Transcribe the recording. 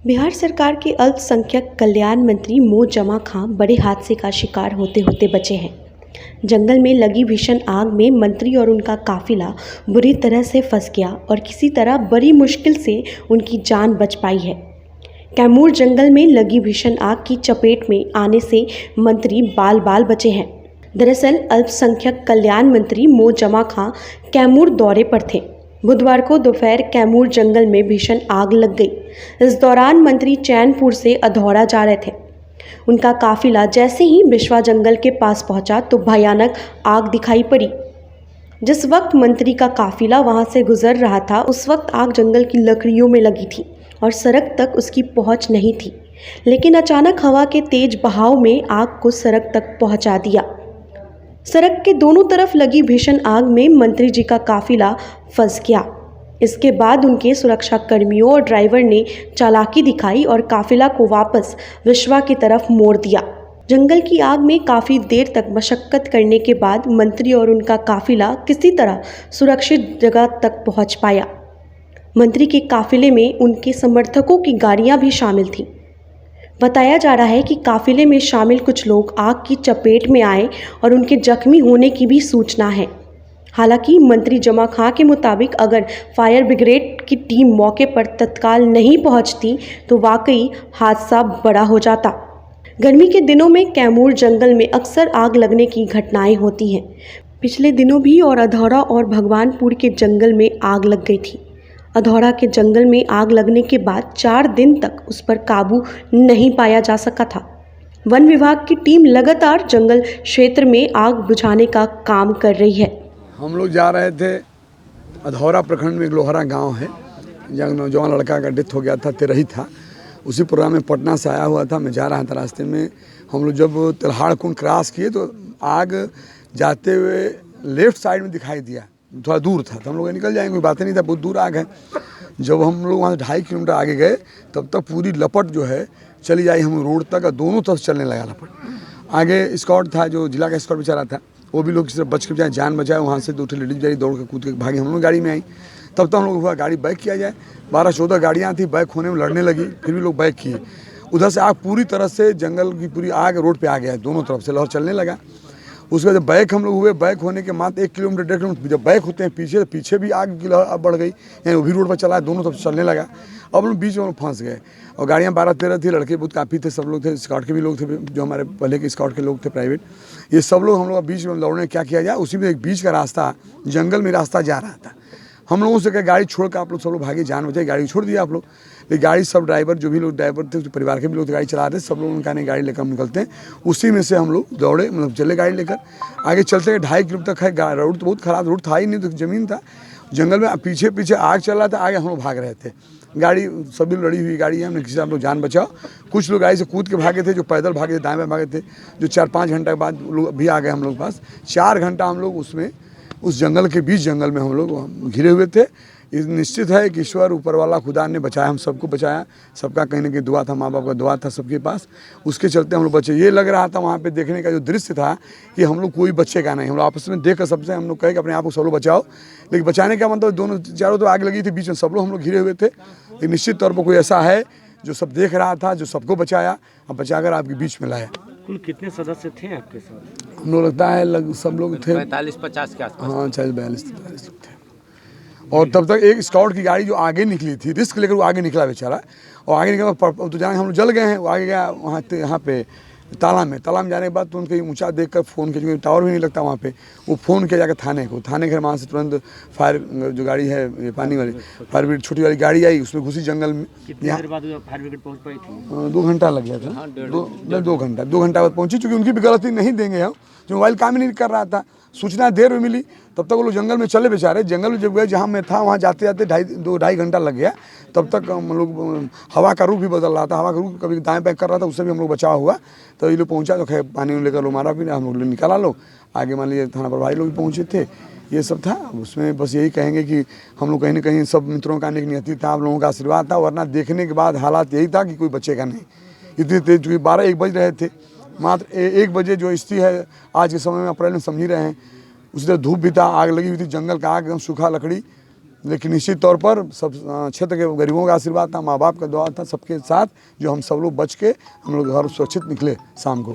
बिहार सरकार के अल्पसंख्यक कल्याण मंत्री मो जमा खां बड़े हादसे का शिकार होते होते बचे हैं। जंगल में लगी भीषण आग में मंत्री और उनका काफिला बुरी तरह से फंस गया और किसी तरह बड़ी मुश्किल से उनकी जान बच पाई है। कैमूर जंगल में लगी भीषण आग की चपेट में आने से मंत्री बाल बाल बचे हैं। दरअसल अल्पसंख्यक कल्याण मंत्री मो जमा खां कैमूर दौरे पर थे। बुधवार को दोपहर कैमूर जंगल में भीषण आग लग गई। इस दौरान मंत्री चैनपुर से अधौरा जा रहे थे। उनका काफिला जैसे ही बिश्वा जंगल के पास पहुंचा तो भयानक आग दिखाई पड़ी। जिस वक्त मंत्री का काफिला वहां से गुजर रहा था उस वक्त आग जंगल की लकड़ियों में लगी थी और सड़क तक उसकी पहुंच नहीं थी, लेकिन अचानक हवा के तेज बहाव में आग को सड़क तक पहुंचा दिया। सड़क के दोनों तरफ लगी भीषण आग में मंत्री जी का काफिला फंस गया। इसके बाद उनके सुरक्षा कर्मियों और ड्राइवर ने चालाकी दिखाई और काफिला को वापस विश्वा की तरफ मोड़ दिया। जंगल की आग में काफ़ी देर तक मशक्कत करने के बाद मंत्री और उनका काफिला किसी तरह सुरक्षित जगह तक पहुंच पाया। मंत्री के काफिले में उनके समर्थकों की गाड़ियां भी शामिल थीं। बताया जा रहा है कि काफिले में शामिल कुछ लोग आग की चपेट में आए और उनके जख्मी होने की भी सूचना है। हालांकि मंत्री जमा खां के मुताबिक अगर फायर ब्रिगेड की टीम मौके पर तत्काल नहीं पहुंचती तो वाकई हादसा बड़ा हो जाता। गर्मी के दिनों में कैमूर जंगल में अक्सर आग लगने की घटनाएं होती हैं। पिछले दिनों भी और अधौरा और भगवानपुर के जंगल में आग लग गई थी। अधौरा के जंगल में आग लगने के बाद 4 दिन तक उस पर काबू नहीं पाया जा सका था। वन विभाग की टीम लगातार जंगल क्षेत्र में आग बुझाने का काम कर रही है। हम लोग जा रहे थे अधौरा प्रखंड में एक लोहरा गांव है जहाँ नौजवान लड़का का डेथ हो गया था, तेरही था। उसी प्रोग्राम में पटना से आया हुआ था। मैं जा रहा था, रास्ते में हम लोग जब तिल्हाड़ कुंड क्रॉस किए तो आग जाते हुए लेफ्ट साइड में दिखाई दिया, थोड़ा दूर था तो हम लोग निकल जाएंगे, कोई बात नहीं था, बहुत दूर आग है। जब हम लोग वहाँ से 2.5 किलोमीटर आगे गए तब तक पूरी लपट जो है चली जाई हम रोड तक और दोनों तरफ चलने लगा लपट। आगे स्कॉट था, जो जिला का स्कॉट बेचारा था, वो भी लोग किसी तरह बच के जाए, जान बचाए। वहाँ से 2 लेडीज बेचारी दौड़ के कूद के भागी, हम लोग गाड़ी में आई। तब तक हम लोग हुआ गाड़ी बैक किया जाए। 12-14 गाड़ियाँ थी, बैक होने में लड़ने लगी, फिर भी लोग बैक किए। उधर से आग पूरी तरह से जंगल की पूरी आग रोड पे आ गया है, दोनों तरफ से लहर चलने लगा। उसके बाद बैक हम लोग हुए, बैक होने के मात्र 1 किलोमीटर 1.5 किलोमीटर जब बैक होते हैं पीछे, तो पीछे भी आग की लहर बढ़ गई, यानी वो भी रोड पर चला है, दोनों तरफ चलने लगा। अब हम लोग बीच में फंस गए और गाड़ियाँ 12-13 थी, लड़के बहुत काफ़ी थे, सब लोग थे, स्कॉट के भी लोग थे, जो हमारे पहले के स्कॉट के लोग थे प्राइवेट, ये सब लोग हम लोग बीच में दौड़ने क्या किया जाए। उसी में एक बीच का रास्ता, जंगल में रास्ता जा रहा था। हम लोगों से कहा गाड़ी छोड़ कर आप लोग सब लोग भागे, जान बचाई, गाड़ी छोड़ दिया आप लोग। लेकिन गाड़ी सब ड्राइवर जो भी लोग ड्राइवर थे, जो परिवार के भी लोग गाड़ी चला रहे थे, सब लोग उनका नहीं गाड़ी लेकर हम निकलते हैं। उसी में से हम लोग दौड़े, मतलब चले गाड़ी लेकर आगे चलते गए। 2.5 किलोमीटर तक है, रोड तो बहुत खराब, रोड था ही नहीं, तो ज़मीन था जंगल में। पीछे पीछे आग चल रहा था, आगे हम लोग भाग रहे थे। गाड़ी सभी लड़ी हुई गाड़ी है, हमने किसी हम लोग जान बचाओ। कुछ लोग गाड़ी से कूद के भागे थे, जो पैदल भागे थे, दाएँ बाएँ भागे थे, जो 4-5 घंटे के बाद लोग भी आ गए हम लोग पास। 4 घंटा हम लोग उसमें उस जंगल के बीच जंगल में हम लोग घिरे हुए थे। ये निश्चित है कि ईश्वर ऊपर वाला खुदा ने बचाया, हम सबको बचाया। सबका कहीं ना कहीं दुआ था, माँ बाप का दुआ था सबके पास, उसके चलते हम लोग बचे। ये लग रहा था वहाँ पे देखने का जो दृश्य था कि हम लोग कोई बचेगा नहीं। हम लोग आपस में देख कर सबसे हम लोग कहे कि अपने आप को सब लोग बचाओ, लेकिन बचाने का मतलब दोनों चारों तो आग लगी थी, बीच में सब लोग हम लोग घिरे हुए थे। लेकिन निश्चित तौर पर कोई ऐसा है जो सब देख रहा था, जो सबको बचाया और बचाकर आपके बीच में लाया। कुल कितने सदस्य थे आपके साथ? हम लोग लगता है सब लोग थे 45-50 के आसपास। हाँ, 40-42 थे। और तब तक एक स्काउट की गाड़ी जो आगे निकली थी, रिस्क लेकर वो आगे निकला बेचारा, और आगे निकला तो जाने हम लोग जल गए हैं। वो आगे गया वहाँ यहाँ पे तालाब में जाने के बाद तो उनके ऊंचा देखकर फ़ोन किया, क्योंकि टावर भी नहीं लगता वहाँ पे, वो फ़ोन किया जाकर थाने के वहाँ से तुरंत फायर जो गाड़ी है ये पानी वाली फायर ब्रिगेड छोटी वाली गाड़ी आई, उसमें घुसी जंगल में। यहाँ फायर ब्रिगेड पहुँच पाई थी? 2 घंटा लग गया था, 2 घंटा बाद पहुँची, चूँकि उनकी भी गलती नहीं देंगे हम, जो मोबाइल काम ही नहीं कर रहा था। सूचना देर में मिली, तब तक वो लोग जंगल में चले बेचारे। जंगल में जब गए जहाँ मैं था, वहाँ जाते जाते 2-2.5 घंटा लग गया। तब तक हम लोग, हवा का रुख भी बदल रहा था, हवा का रुख कभी दाएं बैक कर रहा था, उससे भी हम लोग बचाव हुआ। तो ये लोग पहुँचा तो खैर पानी लेकर लो मारा भी, हम लोग निकाला लो आगे। मान लीजिए थाना प्रभारी लोग भी पहुँचे थे, ये सब था। उसमें बस यही कहेंगे कि हम लोग कहीं ना कहीं सब मित्रों का आने की नियति था, आप लोगों का आशीर्वाद था, वरना देखने के बाद हालात यही था कि कोई बचेगा नहीं। इतनी तेज, चूँकि 12-1 बज रहे थे, मात्र 1 बजे जो स्थिति है आज के समय में अप्रैल में समझ ही रहे हैं। उसी तरह धूप भी था, आग लगी हुई थी, जंगल का आग एकदम सूखा लकड़ी लेकिन निश्चित तौर पर सब क्षेत्र के गरीबों का आशीर्वाद था, माँ बाप का दुआ था, सबके साथ जो हम सब लोग बच के हम लोग घर सुरक्षित निकले शाम को।